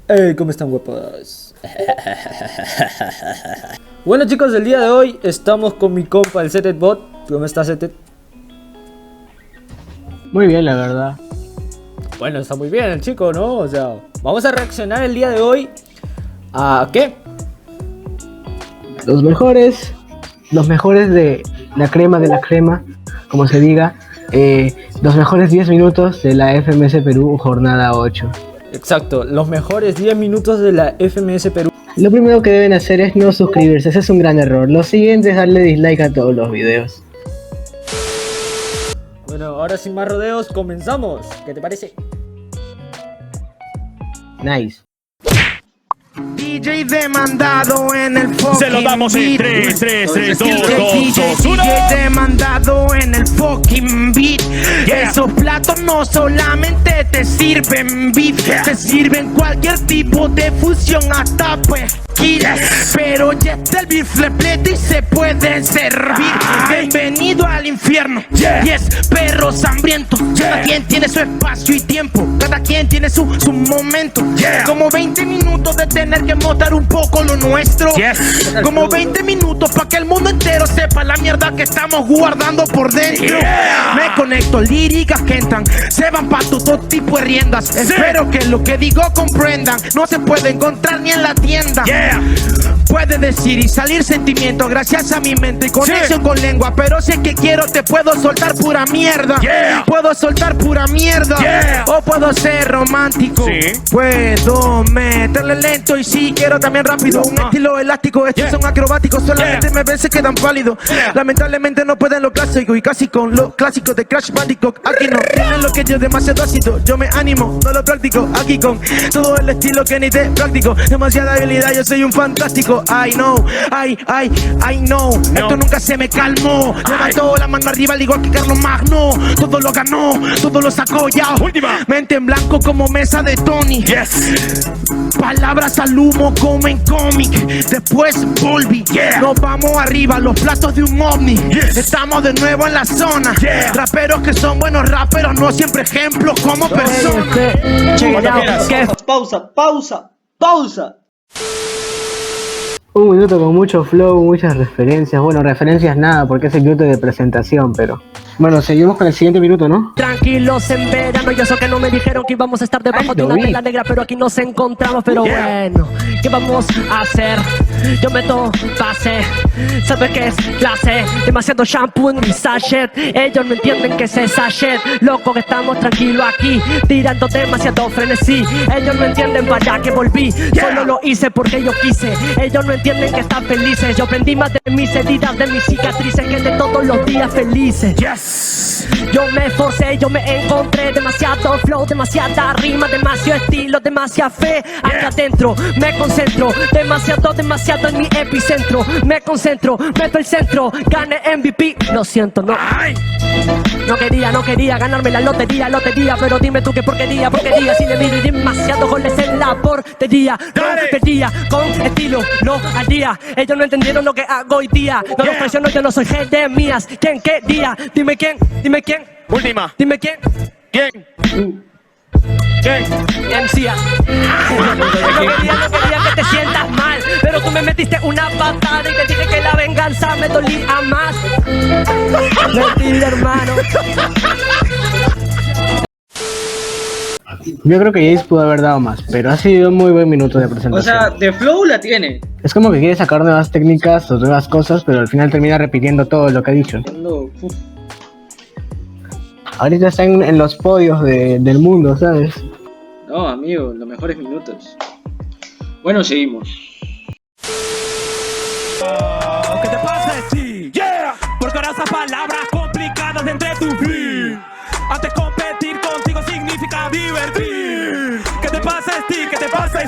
Hey, ¿cómo están, guapos? Bueno, chicos, el día de hoy estamos con mi compa, el Setetbot. ¿Cómo estás, Setet? Muy bien, la verdad. Bueno, está muy bien el chico, ¿no? O sea, vamos a reaccionar el día de hoy a... ¿qué? Los mejores de la crema, como se diga. Los mejores 10 minutos de la FMS Perú, jornada 8. Exacto, los mejores 10 minutos de la FMS Perú. Lo primero que deben hacer es no suscribirse, ese es un gran error. Lo siguiente es darle dislike a todos los videos. Bueno, ahora sin más rodeos, comenzamos. ¿Qué te parece? Nice. DJ demandado en el fucking se lo damos en 3, 2, 1. DJ demandado en el fucking beat. Yeah. Esos platos no solamente te sirven beef, te sirven cualquier tipo de fusión hasta pues pero ya está el beef repleto y se puede servir. Bienvenido al infierno. Y es perros hambrientos. Cada quien tiene su espacio y tiempo. Cada quien tiene su momento. Como 20 minutos de tener que mostrar un poco lo nuestro. Como 20 minutos para que el mundo entero sepa la mierda que estamos guardando por dentro. Me conecto, líricas que entran, se van pa' todo tipo de riendas. Espero que lo que digo comprendan. No se puede encontrar ni en la tienda. Puede decir y salir sentimiento gracias a mi mente y conexión con lengua. Pero si es que quiero te puedo soltar pura mierda. Puedo soltar pura mierda. O puedo ser romántico. Puedo meterle lento y si quiero también rápido. Un estilo elástico, estos son acrobáticos. Solamente me ven, se quedan pálidos. Lamentablemente no pueden lo clásico y casi con lo clásico de Crash Bandicoot. Aquí no tienen lo que yo, demasiado ácido. Yo me animo, no lo practico. Aquí con todo el estilo que ni te practico. Demasiada habilidad, yo soy un fantástico. I know. Esto nunca se me calmó. Levantó la mano arriba al igual que Carlos Magno. Todo lo ganó, todo lo sacó ya. Mente en blanco como mesa de Tony. Palabras al humo como en cómic. Después volví. Nos vamos arriba, los platos de un ovni. Estamos de nuevo en la zona. Raperos que son buenos raperos, no siempre ejemplos como personas. Pausa. Un minuto con mucho flow, muchas referencias. Bueno, referencias nada, porque es el minuto de presentación, pero... Bueno, seguimos con el siguiente minuto, ¿no? Tranquilos en verano, y eso que no me dijeron que íbamos a estar debajo de una tela negra, pero aquí nos encontramos, pero bueno, ¿qué vamos a hacer? Yo meto base, ¿sabes qué es clase? Demasiado shampoo en mi sachet, ellos no entienden que es sachet, loco que estamos tranquilos aquí, tirando demasiado frenesí, ellos no entienden para allá que volví, solo lo hice porque yo quise, ellos no entienden que están felices, yo aprendí más de mis heridas, de mis cicatrices, que de todos los días felices. Yo me esforcé, yo me encontré demasiado flow, demasiada rima, demasiado estilo, demasiada fe. Acá adentro me concentro, demasiado en mi epicentro. Me concentro, meto el centro, gane MVP. Lo siento, no. No quería ganarme la lotería, pero dime tú qué porquería, si le miro demasiado goles en la portería. No perdía, con estilo, no al día. Ellos no entendieron lo que hago hoy día. No los presiono, yo no soy Jeremías. ¿Quién quería? Dime quién. Última. Dime quién. MC. No quería que te sientas mal, pero tú me metiste una patada y te dije que la venganza me dolía más. Mentira, hermano. Yo creo que Jace pudo haber dado más, pero ha sido un muy buen minuto de presentación. O sea, de flow la tiene. Es como que quiere sacar nuevas técnicas o nuevas cosas, pero al final termina repitiendo todo lo que ha dicho. Ahorita está en los podios del mundo, ¿sabes? No, amigo, los mejores minutos. Bueno, seguimos. ¿Qué te pasa, Steve? Porque ahora esas palabras complicadas entre tu fin. Antes competir contigo significa divertir. ¿Qué te pasa,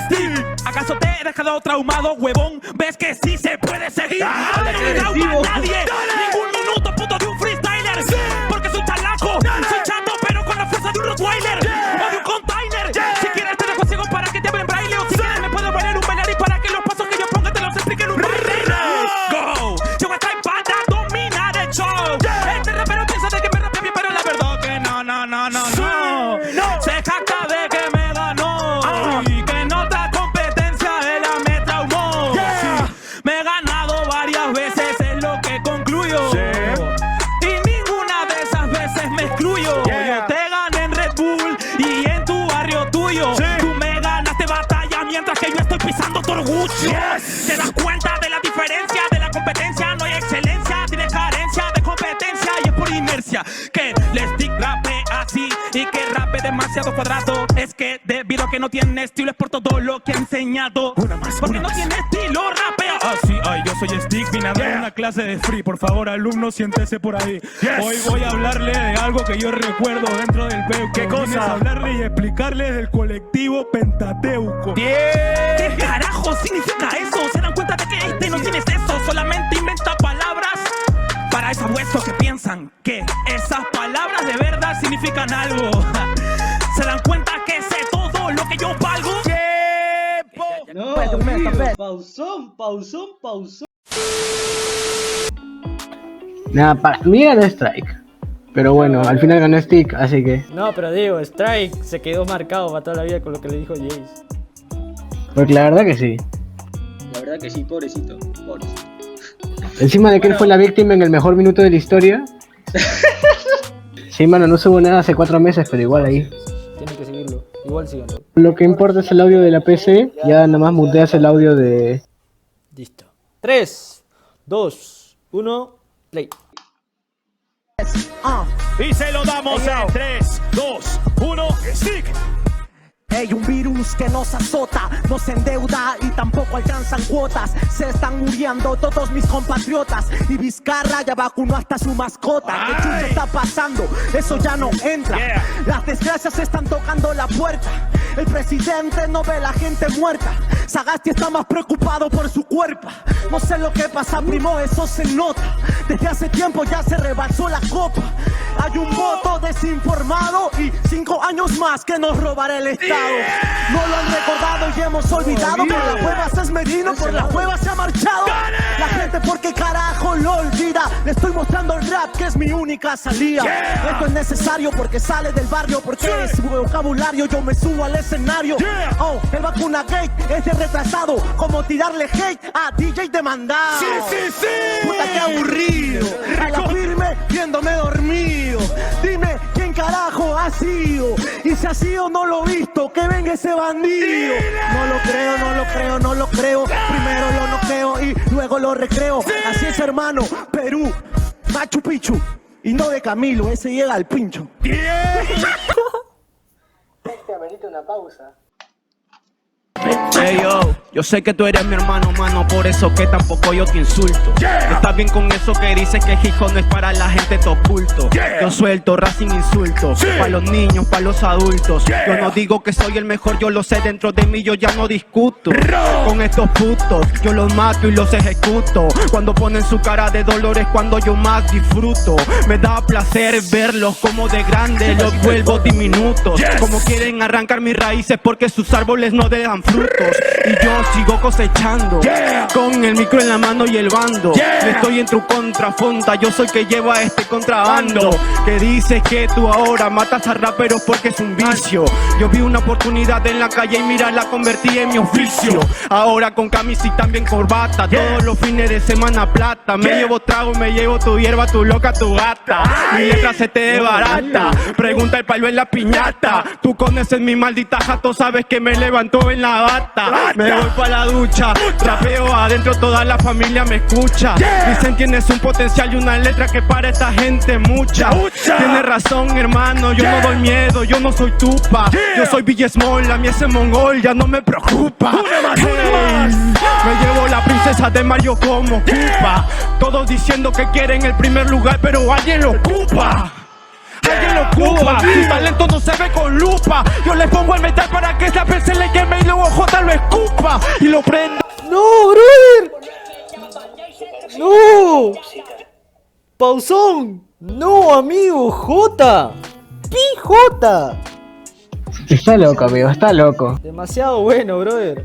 Steve? ¿Acaso te he dejado traumado, huevón? ¿Ves que sí se puede seguir? No me trauma a nadie. Ningún minuto puto de un freestyler. Porque soy chalaco, soy chato, pero con la fuerza de un Rottweiler o de un container. Si quieres te dejo ciego para que te hablen braille, o si quieres me puedo bailar un bailarín para que los pasos que yo ponga te los explique en un baile. Go, yo esta banda domina el show. Este rapero piensa de que me rapea bien, pero la verdad que no. Se jacta de que me ganó y que no está mientras que yo estoy pisando tu orgullo. ¿Te das cuenta de la diferencia de la competencia? No hay excelencia, tienes carencia de competencia y es por inercia que el stick rape así y que rape demasiado cuadrado. Es que debido a que no tiene estilo es por todo lo que he enseñado. Porque no tiene estilo, rapea. Así, ay, yo soy Stick, vine a dar una clase de free. Por favor, alumnos, siéntese por ahí. Hoy voy a hablarle de algo que yo recuerdo dentro del PEU. ¿Qué cosa? Vine a hablarle y explicarle del colectivo Pentateuco. ¿Qué carajo significa eso? ¿Se dan cuenta de que este no tiene eso? Solamente inventa palabras para esos huesos que piensan que esas palabras de verdad significan algo. ¿Se dan cuenta que sé todo lo que yo valgo? No, amigo, pausón. Nada, para mí ganó Strike. Pero bueno, al final ganó Stick, así que. No, pero digo, Strike se quedó marcado para toda la vida con lo que le dijo Jace. Porque la verdad que sí. La verdad que sí, pobrecito. Encima de que él fue la víctima en el mejor minuto de la historia. Sí, mano, no subo nada hace 4 meses, pero igual ahí. Tienen que seguirlo. Igual síganlo. Lo que importa es el audio de la PC. Ya nada más muteas el audio de. Listo. 3, 2, 1, play. Y se lo damos en 3, 2, 1, Stick. Hay un virus que nos azota, nos endeuda y tampoco alcanzan cuotas. Se están muriendo todos mis compatriotas y Vizcarra ya vacunó hasta su mascota. ¿Qué chucha está pasando? Eso ya no entra. Las desgracias están tocando la puerta. El presidente no ve la gente muerta. Sagasti está más preocupado por su cuerpo. No sé lo que pasa, primo, eso se nota. Desde hace tiempo ya se rebalsó la copa. Hay un voto desinformado y 5 años más que nos robará el Estado. No lo han recordado y hemos olvidado. Por las huevas es Merino, por las huevas se ha marchado. La gente porque carajo lo olvida. Le estoy mostrando el rap que es mi única salida. Esto es necesario porque sale del barrio, porque es su vocabulario. Yo me subo al escenario. Oh, el vacuna gate es de retrasado, como tirarle hate a DJ demandado. Puta que aburrido. A la firme viéndome dormido. Dime quién carajo ha sido. Y si ha sido no lo he visto. Que venga ese bandido. No lo creo. Primero lo noqueo y luego lo recreo. Así es, hermano. Perú, Machu Picchu. Y no de Camilo, ese llega al pincho. Amerita una pausa. Hey yo sé que tú eres mi hermano, mano, por eso que tampoco yo te insulto. Estás bien con eso que dices que hijo no es para la gente to oculto. Yo suelto racing insultos, para los niños, para los adultos. Yo no digo que soy el mejor, yo lo sé dentro de mí, yo ya no discuto. Con estos putos, yo los mato y los ejecuto. Cuando ponen su cara de dolor es cuando yo más disfruto. Me da placer verlos como de grande, los vuelvo diminutos. Como quieren arrancar mis raíces porque sus árboles no dejan frutos. Y yo sigo cosechando con el micro en la mano y el bando. Estoy en tu contrafonda, yo soy que lleva este contrabando. Que dices que tú ahora matas a raperos porque es un vicio. Yo vi una oportunidad en la calle y mira la convertí en mi oficio. Ahora con camisa y también corbata, todos los fines de semana plata. Me llevo trago, me llevo tu hierba, tu loca, tu gata. Mi letra se te de barata, pregunta el palo en la piñata. Tú conoces mi maldita jato, sabes que me levantó en la bata. Me voy pa' la ducha, trapeo adentro, toda la familia me escucha. Dicen tienes un potencial y una letra que para esta gente mucha. Tienes razón, hermano, yo no doy miedo, yo no soy tupa. Yo soy Big Small, a mí ese mongol ya no me preocupa. Me llevo la princesa de Mario como Koopa. Todos diciendo que quieren el primer lugar, pero alguien lo ocupa. Alguien lo ocupa, su talento no se ve con lupa. Yo le pongo el metal para que esa vez se le queme y luego J lo escupa y lo prenda. ¡No, brother! ¡No! ¡Pausón! ¡No, amigo! ¡J! ¡PJ! Está loco, amigo, está loco. Demasiado bueno, brother.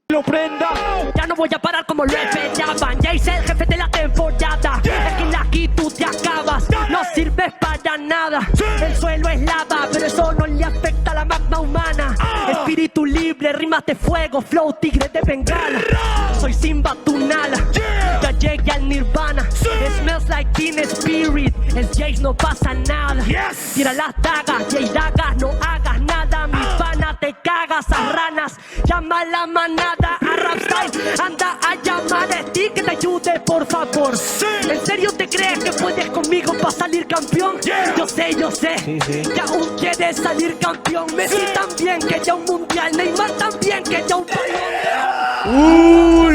Lo prenda. Ya no voy a parar como lo esperaban. Ya hice el jefe de la temporada. Es que aquí tú te acabas. No sirves para nada. El suelo es lava, pero eso no le afecta a la magma humana. Espíritu libre, rimas de fuego, flow tigre de Bengala. Soy Simba Tunala. Ya llegué al Nirvana. It smells like Teen Spirit. El Jace no pasa nada. Tira las dagas, Jay dagas, no hagas nada. Mi pana te cagas a ranas. Ya llama la manada a Rapstyle. Anda a llamar a ti que te ayude, por favor. ¿En serio te crees que puedes conmigo para salir campeón? Yo sé, que aún quieres salir campeón. Messi también quería un mundial, Neymar también quería un balón.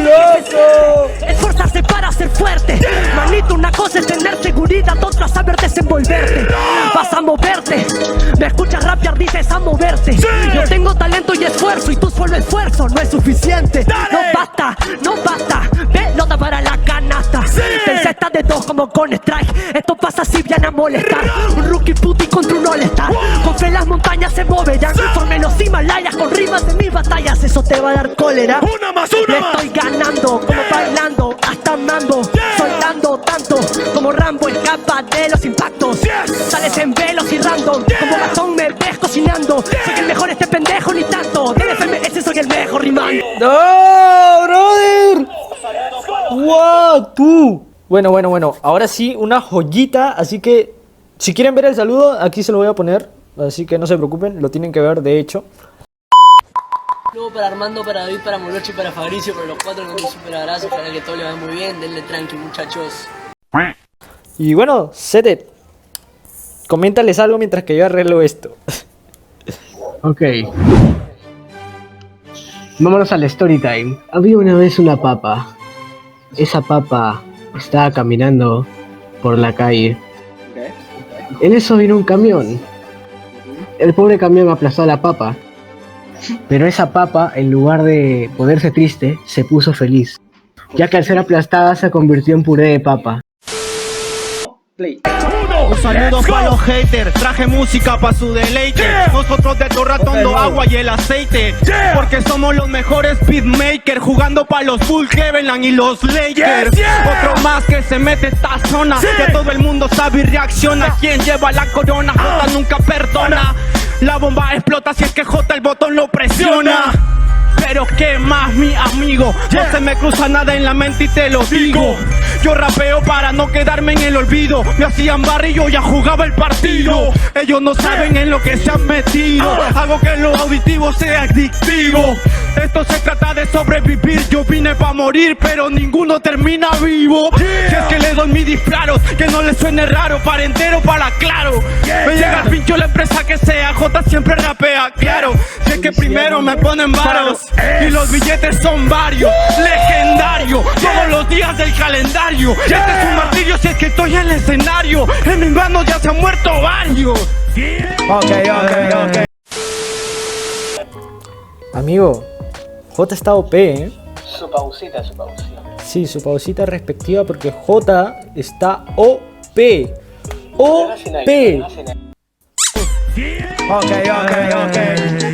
¡Loco! Esforzarse para ser fuerte. Manito, una cosa es tener seguridad, otra saber desenvolverte. Vas a moverte. Me escuchas rapear, dices a moverte. Yo tengo talento y esfuerzo, y tú solo esfuerzo no es suficiente. No basta. Pelota para la canasta. Te encestas de dos como con strike. Esto pasa si viene a molestar. Un rookie puti contra un all-star. Con fe las montañas se moverán. Forme los Himalayas con rimas de mis batallas. Eso te va a dar cólera. Le estoy ganando, como bailando, hasta mambo. Soltando tanto, como Rambo escapa de los impactos. Sales en velos y random, como Gastón me ves cocinando. Soy el mejor, este pendejo ni tanto. Del FMS soy el mejor rimando. ¡No, brother! ¡Wow, tú! Bueno, ahora sí, una joyita, así que si quieren ver el saludo, aquí se lo voy a poner. Así que no se preocupen, lo tienen que ver, de hecho. Luego para Armando, para David, para Molochi, para Fabricio, para los cuatro con un super abrazo, para que todo le vaya muy bien, denle tranqui muchachos. Y bueno, Sete, coméntales algo mientras que yo arreglo esto. Ok. Vámonos al story time. Había una vez una papa. Esa papa estaba caminando por la calle. En eso vino un camión. El pobre camión aplastó a la papa. Pero esa papa, en lugar de ponerse triste, se puso feliz, ya que al ser aplastada se convirtió en puré de papa. Play. Un saludo para los haters, traje música para su deleite. Nosotros de todo ratón agua y el aceite. Porque somos los mejores beatmakers, jugando para los Bulls, Cleveland y los Lakers. Otro más que se mete esta zona, que todo el mundo sabe y reacciona. Quien lleva la corona, J nunca perdona. La bomba explota si es que J el botón lo presiona. Pero qué más, mi amigo, no se me cruza nada en la mente y te lo digo. Yo rapeo para no quedarme en el olvido. Me hacían barrio y yo ya jugaba el partido. Ellos no saben en lo que se han metido. Hago que lo auditivo sea adictivo. Esto se trata de sobrevivir. Yo vine pa' morir, pero ninguno termina vivo. Si es que le doy mi disparos, que no le suene raro. Para entero, para claro. Me llega el pincho la empresa que sea. J siempre rapea, claro. Si es que primero me ponen varos y los billetes son varios, legendario, todos los días del calendario. Este es un martirio si es que estoy en el escenario. En mi bando ya se han muerto varios. Ok. Amigo, J está OP, ¿eh? Su pausita. Sí, su pausita respectiva porque J está OP. OP. Ok.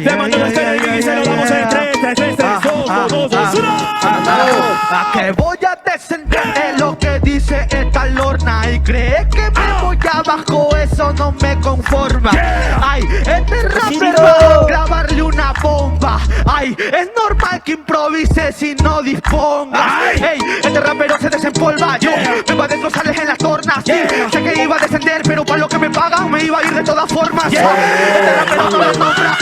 Le mando un y se lo damos en 3, 2, 1. A que voy a descender de lo que dice esta lorna y cree que me voy abajo, eso no me conforma. Ay, este rapper va a grabarle una bomba. Ay, es normal que improvise si no disponga. Ey, este rapero se desempolva. Yo me va a destrozarles en las tornas. Sé que iba a descender, pero para lo que me pagan me iba a ir de todas formas. Este rapero no le nombra.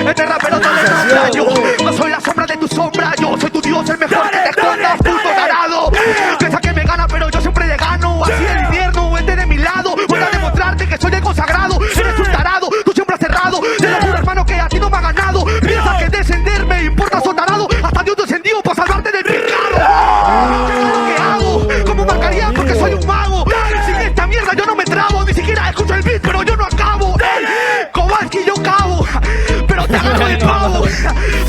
Este rapero no le nombra. Yo no soy la sombra de tu sombra. Yo soy tu dios, el mejor que te escondas, puto tarado. Piensa que me gana, pero yo siempre le gano. Así el invierno, vente de mi lado. Voy a demostrarte que soy el consagrado. Eres un tarado, tú siempre has cerrado. Te lo juro, hermano, que a ti no me ha ganado. Piensa que descender me importa, soy tarado. Hasta Dios descendió para salvarte del pecado. ¿Qué hago? ¿Cómo marcaría? Porque soy un mago. Sin esta mierda yo no me trabo. Ni siquiera escucho el beat, pero yo no acabo. Kowalski yo cabo, pero te agarro el pavo.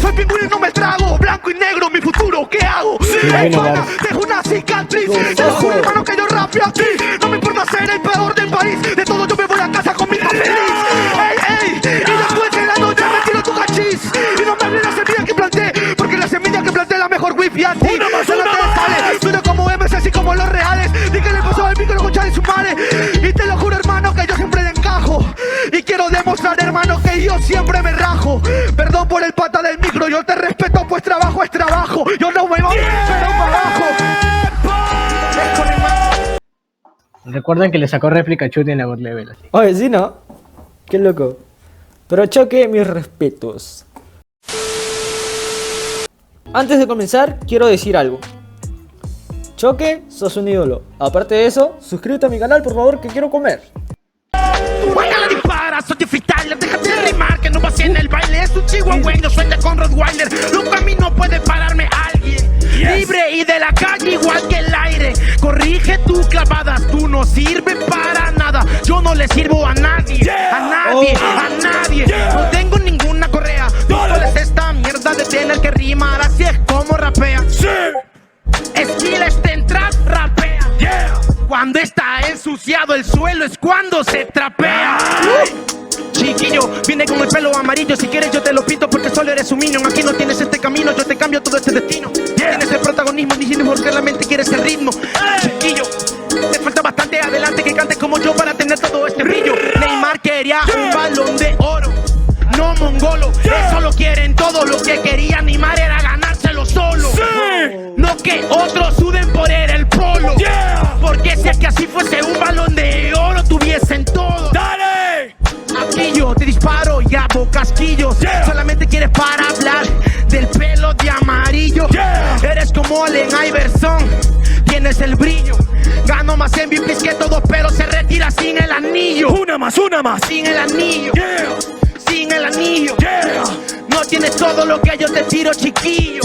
Soy pingüino y no me trago. Blanco y negro, mi futuro, ¿qué hago? Pana, dejo una cicatriz. Te lo juro, hermano, que yo rapeo aquí. No me importa ser el peor del país. De todo yo me voy a casa con mi feliz. Ey, y después de la noche me tiro tu cachis. Y no me hables de la semilla que planté, porque la semilla que planté es la mejor wifi anti. Una más una sale. Suena como MC, así como los reales. ¿Y qué le pasó al micro con Chad y su madre? Y te lo juro, hermano, que yo siempre le encajo. Y quiero demostrar, hermano, que yo siempre me rajo. Perdón por el pata del micro, yo te respeto, pues trabajo es trabajo. Yo no me voy, pero para abajo. Recuerden que le sacó réplica Chute en la God Level. Así. Oye, sí, ¿no? Qué loco. Pero Choque, mis respetos. Antes de comenzar, quiero decir algo. Choque, sos un ídolo. Aparte de eso, suscríbete a mi canal, por favor, que quiero comer. Guácala, dispara, soy freestyler, déjate de rimar que no vas en el baile. Es un chihuahueño, sueña con Rottweiler. Nunca a mí no puede pararme alguien. Libre y de la calle igual que el aire. Corrige tus clavadas, tú no sirves para nada. Yo no le sirvo a nadie, a nadie, a nadie. No tengo ninguna correa. ¿Cuál es esta mierda de tener que rimar? Así es como rapea. Skill está en trap, rapea. Cuando está ensuciado el suelo es cuando se trapea. Chiquillo, viene con el pelo amarillo. Si quieres yo te lo pinto porque solo eres un minion. Aquí no tienes este camino, yo te cambio todo este destino. Tienes el protagonismo, diciendo porque realmente quieres el ritmo. Chiquillo, te falta bastante adelante que cantes como yo para tener todo este brillo. Neymar quería un balón de oro, no mongolo. Eso lo quieren todos. Lo que quería Neymar era ganárselo solo. No que otros suden por él el polo. Porque si es que así fuese un balón de oro tuviesen todo. Aquí yo te disparo y hago casquillos. Solamente quieres para hablar del pelo de amarillo. Eres como Allen Iverson, tienes el brillo. Gano más MVPs que todos, pero se retira sin el anillo. Una más. Sin el anillo, sin el anillo. No tienes todo lo que yo te tiro, chiquillo.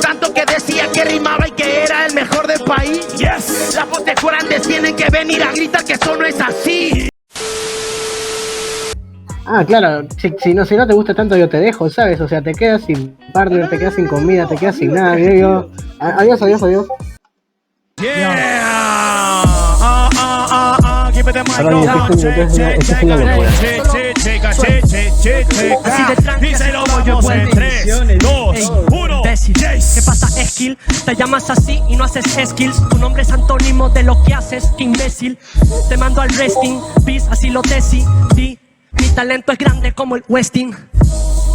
Tanto que decía que rimaba y que era el mejor del país. Las voces grandes tienen que venir a gritar que eso no es así. Ah, claro, si no te gusta tanto yo te dejo, ¿sabes? O sea, te quedas sin partner, te quedas sin comida, te quedas sin nada. Adiós. Keep it in my Esta es una locura. Así de tranqui, Díselo, así como yo vamos vuelvo. en 3, 2, 1. Imbécil. ¿Qué pasa, Eskil? Te llamas así y no haces skills. Tu nombre es antónimo de lo que haces, qué imbécil. Te mando al resting, bis, así lo decidí. Mi talento es grande como el Westing.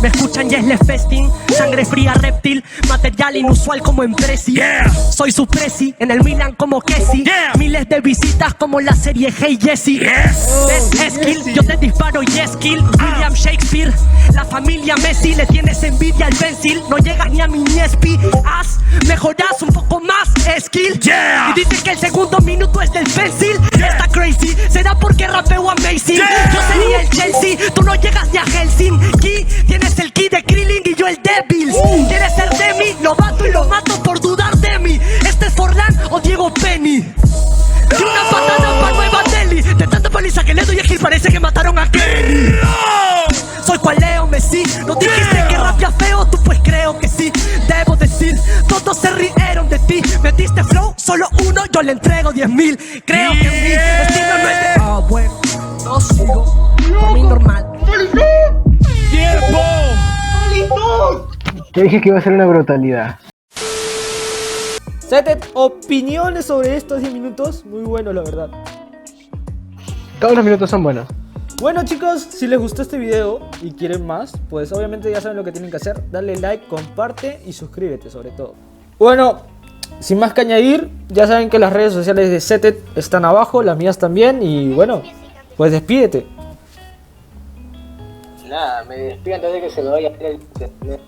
Me escuchan y es les festing. Sangre fría, reptil. Material inusual como en Prezi. Soy su Prezi, en el Milan como Kessi. Miles de visitas como la serie Hey Jesse. ¿Ves, Eskil? Yo te disparo y skill. William Shakespeare, la familia Messi. Le tienes envidia al pencil. No llegas ni a mi Nespi. Mejoras un poco más, Eskil. Y dices que el segundo minuto es del pencil. Está crazy, será porque rapeo amazing. Yo sería el Chelsea, tú no llegas ni a Helsinki. Tienes el ki de Krillin y yo el Devils. ¿Quieres ser de mí? Lo bato y lo mato por dudar de mí. ¿Este es Forlán o Diego Penny? Y una patada para Nueva Delhi. De tanta paliza que le doy a Gil parece que mataron a Kenny. Soy cual Leo Messi. No dijiste que rapia feo, tú pues creo que sí. Debo decir, todos se rieron de ti. Metiste flow, solo uno, yo le entrego 10,000. Creo que mi estilo no es de... bueno, yo sigo por mi normal. ¡Tiempo! Te dije que iba a ser una brutalidad. Setet, opiniones sobre estos 10 minutos. Muy bueno, la verdad. Todos los minutos son buenos. Bueno, chicos, si les gustó este video y quieren más, pues obviamente ya saben lo que tienen que hacer. Dale like, comparte y suscríbete sobre todo. Bueno, sin más que añadir, ya saben que las redes sociales de Setet están abajo, las mías también. Y bueno, pues despídete. Nada, me despido antes de que se me vaya a ir el internet.